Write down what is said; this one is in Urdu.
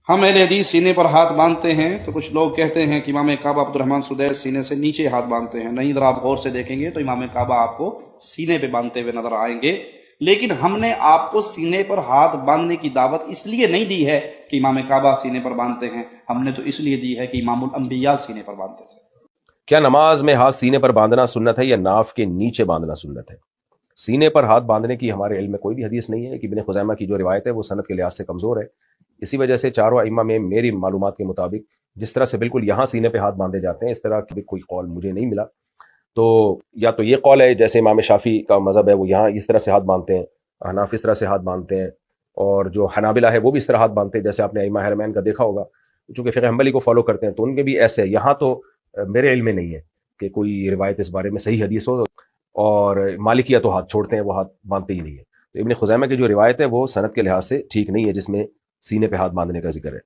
ہم اہل حدیث سینے پر ہاتھ باندھتے ہیں تو کچھ لوگ کہتے ہیں کہ امام کعبہ عبدالرحمن سدیس سینے سے نیچے ہاتھ باندھتے ہیں. نہیں، ذرا آپ غور سے دیکھیں گے تو امام کعبہ آپ کو سینے پہ باندھتے ہوئے نظر آئیں گے. لیکن ہم نے آپ کو سینے پر ہاتھ باندھنے کی دعوت اس لیے نہیں دی ہے کہ امام کعبہ سینے پر باندھتے ہیں، ہم نے تو اس لیے دی ہے کہ امام الانبیاء سینے پر باندھتے تھے. کیا نماز میں ہاتھ سینے پر باندھنا سنت ہے یا ناف کے نیچے باندھنا سنت ہے؟ سینے پر ہاتھ باندھنے کی ہمارے علم میں کوئی بھی حدیث نہیں ہے. کہ ابن خزیمہ کی جو روایت ہے وہ سند کے لحاظ سے کمزور ہے. اسی وجہ سے چاروں ائمہ میں میری معلومات کے مطابق جس طرح سے بالکل یہاں سینے پہ ہاتھ باندھے جاتے ہیں اس طرح کی کوئی قول مجھے نہیں ملا. تو یا تو یہ قول ہے جیسے امام شافعی کا مذہب ہے وہ یہاں اس طرح سے ہاتھ باندھتے ہیں، حناف اس طرح سے ہاتھ باندھتے ہیں، اور جو حنابلہ ہے وہ بھی اس طرح ہاتھ باندھتے ہیں جیسے آپ نے ائمہ حرمین کا دیکھا ہوگا. چونکہ فقہ حنبلی کو فالو کرتے ہیں تو ان کے بھی ایسے ہے. یہاں تو میرے علم میں نہیں ہے کہ کوئی روایت اس بارے میں صحیح حدیث ہو. اور مالکیہ تو ہاتھ چھوڑتے ہیں، وہ ہاتھ باندھتے ہی نہیں ہے. تو ابن خزیمہ کی جو روایت ہے وہ سند کے لحاظ سے ٹھیک نہیں ہے جس میں سینے پہ ہاتھ باندھنے کا ذکر ہے.